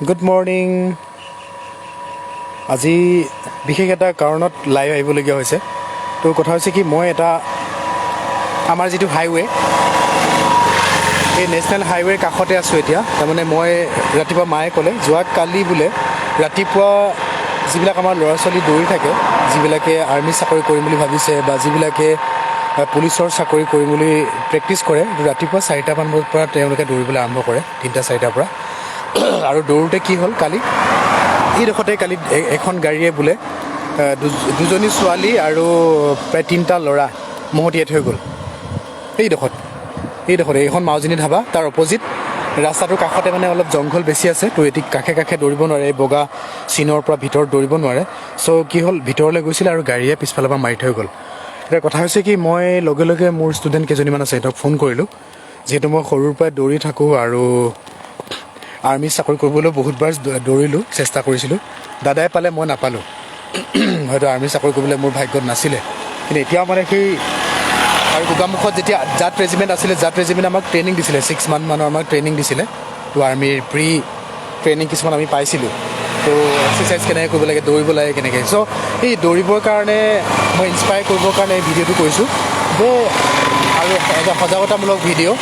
Good morning. আজি বিশেষ এটা কাৰণত লাইভ আহিবলগীয়া হৈছে। তো কথা হৈছে কি, মই এটা আমাৰ যিটো হাইৱে, এই নেশ্যনেল হাইৱেৰ কাষতে আছোঁ এতিয়া। তাৰমানে মই ৰাতিপুৱা মায়ে ক'লে যোৱাকালি বোলে ৰাতিপুৱা যিবিলাক আমাৰ ল'ৰা ছোৱালী দৌৰি থাকে, যিবিলাকে আৰ্মি চাকৰি কৰিম বুলি ভাবিছে বা যিবিলাকে পুলিচৰ চাকৰি কৰিম বুলি প্ৰেক্টিছ কৰে, ৰাতিপুৱা 4টামান বজাৰ পৰা তেওঁলোকে দৌৰিবলৈ আৰম্ভ কৰে, 3-4টাৰ পৰা। আৰু দৌৰোঁতে কি হ'ল, কালি এইডোখৰতে কালি এখন গাড়ীয়ে বোলে দুজনী ছোৱালী আৰু প্ৰায় 3টা ল'ৰা মহতিয়াই থৈ গ'ল। এইডোখৰত এইখন মাউজিনী ধাবা, তাৰ অপজিট ৰাস্তাটোৰ কাষতে মানে অলপ জংঘল বেছি আছে। তো এটি কাষে কাষে দৌৰিব নোৱাৰে, এই বগা চিনৰ পৰা ভিতৰত দৌৰিব নোৱাৰে। চ' কি হ'ল, ভিতৰলৈ গৈছিলে আৰু গাড়ীয়ে পিছফালৰ পৰা মাৰি থৈ গ'ল। এতিয়া কথা হৈছে কি, মই লগে লগে মোৰ ষ্টুডেণ্ট কেইজনীমান আছে, সিহঁতক ফোন কৰিলোঁ। যিহেতু মই সৰুৰ পৰাই দৌৰি থাকোঁ আৰু আৰ্মি চাকৰি কৰিবলৈ বহুতবাৰ দৌৰিলোঁ, চেষ্টা কৰিছিলোঁ। দাদাই পালে, মই নাপালোঁ। হয়তো আৰ্মি চাকৰি কৰিবলৈ মোৰ ভাগ্যত নাছিলে। কিন্তু এতিয়াও মানে সেই আৰু গোগামুখত যেতিয়া জাট ৰেজিমেণ্ট আছিলে, জাট ৰেজিমেণ্ট আমাক ট্ৰেইনিং দিছিলে, 6 মান্থমানৰ আমাক ট্ৰেইনিং দিছিলে। তো আৰ্মিৰ প্ৰি ট্ৰেইনিং কিছুমান আমি পাইছিলোঁ। তো এক্সাৰচাইজ কেনেকৈ কৰিব লাগে, দৌৰিব লাগে কেনেকৈ। চ' এই দৌৰিবৰ কাৰণে মই ইনস্পায়াৰ কৰিবৰ কাৰণে এই ভিডিঅ'টো কৰিছোঁ যে, আৰু এটা সজাগতামূলক ভিডিঅ'।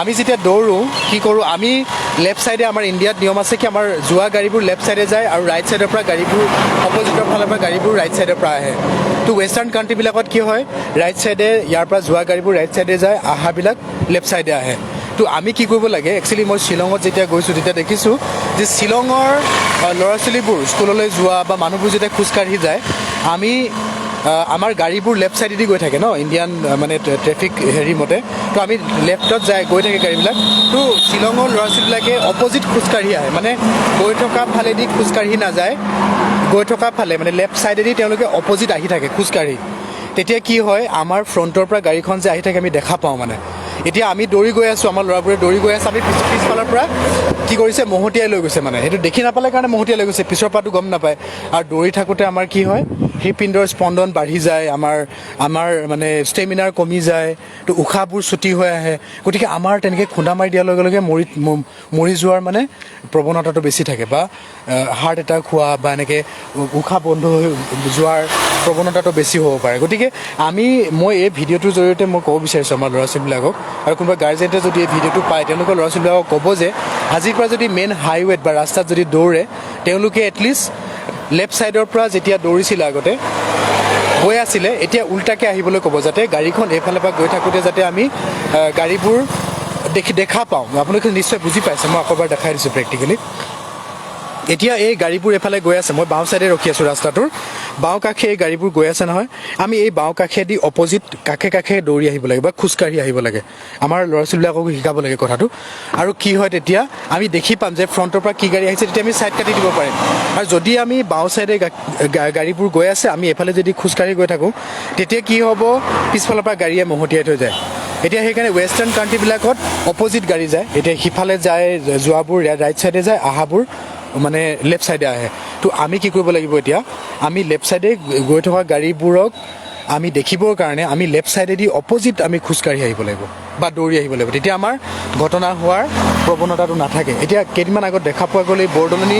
আমি যেতিয়া দৌৰোঁ কি কৰোঁ, আমি লেফ্ট ছাইডে, আমাৰ ইণ্ডিয়াত নিয়ম আছে কি, আমাৰ যোৱা গাড়ীবোৰ লেফ্ট ছাইডে যায় আৰু ৰাইট ছাইডৰ পৰা গাড়ীবোৰ, অপজিটৰ ফালৰ পৰা গাড়ীবোৰ ৰাইট ছাইডৰ পৰা আহে। তো ৱেষ্টাৰ্ণ কাণ্ট্ৰিবিলাকত কি হয়, ৰাইট ছাইডে ইয়াৰ পৰা যোৱা গাড়ীবোৰ ৰাইট ছাইডে যায়, আহাবিলাক লেফ্ট ছাইডে আহে। তো আমি কি কৰিব লাগে, একচুৱেলি মই শ্বিলঙত যেতিয়া গৈছোঁ তেতিয়া দেখিছোঁ যে শ্বিলঙৰ ল'ৰা ছোৱালীবোৰ স্কুললৈ যোৱা বা মানুহবোৰ যেতিয়া খোজকাঢ়ি যায়, আমাৰ গাড়ীবোৰ লেফ্ট ছাইডেদি গৈ থাকে ন, ইণ্ডিয়ান মানে ট্ৰেফিক হেৰি মতে। তো আমি লেফ্টত গৈ থাকে গাড়ীবিলাক। তো শ্বিলঙৰ ল'ৰা ছোৱালীবিলাকে অপজিট খোজকাঢ়ি আহে, মানে গৈ থকা ফালেদি খোজকাঢ়ি নাযায়, গৈ থকা ফালে মানে লেফ্ট ছাইডেদি তেওঁলোকে অপজিট আহি থাকে খোজকাঢ়ি। তেতিয়া কি হয়, আমাৰ ফ্ৰণ্টৰ পৰা গাড়ীখন যে আহি থাকে আমি দেখা পাওঁ। মানে এতিয়া আমি দৌৰি গৈ আছোঁ, আমাৰ ল'ৰাবোৰে দৌৰি গৈ আছে, আমি পিছফালৰ পৰা কি কৰিছে, মহতিয়াই লৈ গৈছে। মানে সেইটো দেখি নাপালে কাৰণে মহতিয়াই লৈ গৈছে, পিছৰ পৰাটো গম নাপায়। আৰু দৌৰি থাকোঁতে আমাৰ কি হয়, হৃদপিণ্ডৰ স্পন্দন বাঢ়ি যায়, আমাৰ মানে ষ্টেমিনাৰ কমি যায়, তো উশাহবোৰ ছুটি হৈ আহে। গতিকে আমাৰ তেনেকৈ খুন্দা মাৰি দিয়াৰ লগে লগে মৰি যোৱাৰ মানে প্ৰৱণতাটো বেছি থাকে, বা হাৰ্ট এটাক হোৱা বা এনেকৈ উশাহ বন্ধ হৈ যোৱাৰ প্ৰৱণতাটো বেছি হ'ব পাৰে। গতিকে মই এই ভিডিঅ'টোৰ জৰিয়তে মই ক'ব বিচাৰিছোঁ আমাৰ ল'ৰা ছোৱালীবিলাকক, আৰু কোনোবা গাৰ্জেণ্টে যদি এই ভিডিঅ'টো পায়, তেওঁলোকৰ ল'ৰা ছোৱালীবিলাকক ক'ব যে আজিৰ পৰা যদি মেইন হাইৱেত বা ৰাস্তাত যদি দৌৰে, তেওঁলোকে এটলিষ্ট লেফ্ট ছাইডৰ পৰা যেতিয়া দৌৰিছিলে আগতে গৈ আছিলে, এতিয়া উল্টাকৈ আহিবলৈ ক'ব, যাতে গাড়ীখন এইফালৰ পৰা গৈ থাকোঁতে যাতে আমি গাড়ীবোৰ দেখা পাওঁ। আপোনালোকে নিশ্চয় বুজি পাইছে, মই আকৌ এবাৰ দেখাই দিছোঁ প্ৰেক্টিকেলি। এতিয়া এই গাড়ীবোৰ এইফালে গৈ আছে, মই বাওঁ ছাইডে ৰখি আছোঁ, ৰাস্তাটোৰ বাওঁ কাষে এই গাড়ীবোৰ গৈ আছে নহয়। আমি এই বাওঁ কাষেদি অপজিট কাষে দৌৰি আহিব লাগে বা খোজকাঢ়ি আহিব লাগে। আমাৰ ল'ৰা ছোৱালীবিলাককো শিকাব লাগে কথাটো। আৰু কি হয়, তেতিয়া আমি দেখি পাম যে ফ্ৰণ্টৰ পৰা কি গাড়ী আহিছে, তেতিয়া আমি ছাইড কাটি দিব পাৰিম। আৰু যদি আমি বাওঁ ছাইডে গাড়ীবোৰ গৈ আছে, আমি এইফালে যদি খোজকাঢ়ি গৈ থাকোঁ, তেতিয়া কি হ'ব, পিছফালৰ পৰা গাড়ীয়ে মহতিয়াই থৈ যায়। এতিয়া সেইকাৰণে ৱেষ্টাৰ্ণ কাণ্ট্ৰিবিলাকত অপজিট গাড়ী যায়। এতিয়া সিফালে যোৱাবোৰ ৰাইট ছাইডে যায়, আহাবোৰ মানে লেফ্ট ছাইডে আহে। তো আমি কি কৰিব লাগিব, এতিয়া আমি লেফ্ট ছাইডে গৈ থকা গাড়ীবোৰক আমি দেখিবৰ কাৰণে আমি লেফ্ট ছাইডেদি অপজিট আমি খোজকাঢ়ি আহিব লাগিব বা দৌৰি আহিব লাগিব। তেতিয়া আমাৰ ঘটনা হোৱাৰ প্ৰৱণতাটো নাথাকে। এতিয়া কেইদিনমান আগত দেখা পোৱা গ'ল, এই বৰদলনি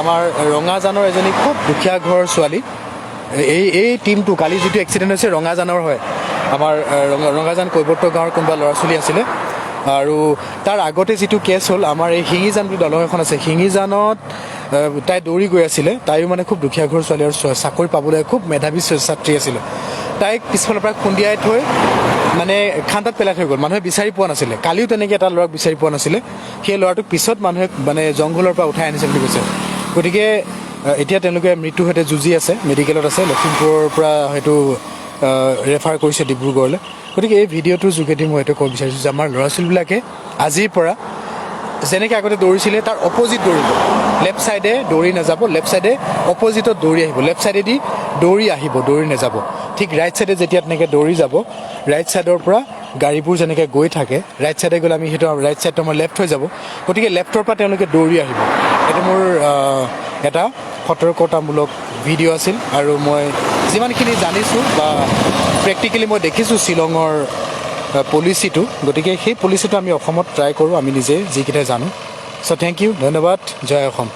আমাৰ ৰঙাজানৰ এজনী খুব দুখীয়া ঘৰৰ ছোৱালী, এই টিমটো কালি যিটো এক্সিডেণ্ট হৈছে ৰঙাজানৰ হয়, আমাৰ ৰঙাজান কৈবৰ্ত গাঁৱৰ কোনোবা ল'ৰা ছোৱালী আছিলে। আৰু তাৰ আগতে যিটো কেছ হ'ল, আমাৰ এই শিঙিজান বুলি দলং এখন আছে, শিঙিজানত তাই দৌৰি গৈ আছিলে। তাইও মানে খুব দুখীয়া ঘৰৰ ছোৱালী আৰু চাকৰি পাবলৈ খুব মেধাৱী ছাত্ৰী আছিলে। তাইক পিছফালৰ পৰা খুন্দিয়াই থৈ মানে খান্দাত পেলাই থৈ গ'ল, মানুহে বিচাৰি পোৱা নাছিলে। কালিও তেনেকৈ এটা ল'ৰাক বিচাৰি পোৱা নাছিলে, সেই ল'ৰাটোক পিছত মানুহে মানে জংঘলৰ পৰা উঠাই আনিছে বুলি কৈছে। গতিকে এতিয়া তেওঁলোকে মৃত্যুৰ সৈতে যুঁজি আছে, মেডিকেলত আছে, লখিমপুৰৰ পৰা হয়তো ৰেফাৰ কৰিছে ডিব্ৰুগড়লৈ। গতিকে এই ভিডিঅ'টোৰ যোগেদি মই এইটো ক'ব বিচাৰিছোঁ যে আমাৰ ল'ৰা ছোৱালীবিলাকে আজিৰ পৰা যেনেকৈ আগতে দৌৰিছিলে তাৰ অপজিট দৌৰিব, লেফ্ট ছাইডে দৌৰি নাযাব, লেফ্ট ছাইডে অপজিটত দৌৰি আহিব, লেফ্ট ছাইডেদি দৌৰি আহিব, দৌৰি নাযাব। ঠিক ৰাইট ছাইডে যেতিয়া তেনেকৈ দৌৰি যাব, ৰাইট ছাইডৰ পৰা গাড়ীবোৰ যেনেকৈ গৈ থাকে, ৰাইট ছাইডে গ'লে আমি সেইটো ৰাইট ছাইডটো আমাৰ লেফ্ট হৈ যাব। গতিকে লেফ্টৰ পৰা তেওঁলোকে দৌৰি আহিব। এইটো মোৰ এটা সতৰ্কতামূলক ভিডিঅ' আছিল, আৰু মই যিমানখিনি জানিছোঁ বা প্ৰেক্টিকেলি মই দেখিছোঁ শ্বিলঙৰ পলিচিটো, গতিকে সেই পলিচিটো আমি অসমত ট্ৰাই কৰোঁ, আমি নিজে যিকেইটা জানো। চ' থেংক ইউ, ধন্যবাদ, জয় অসম।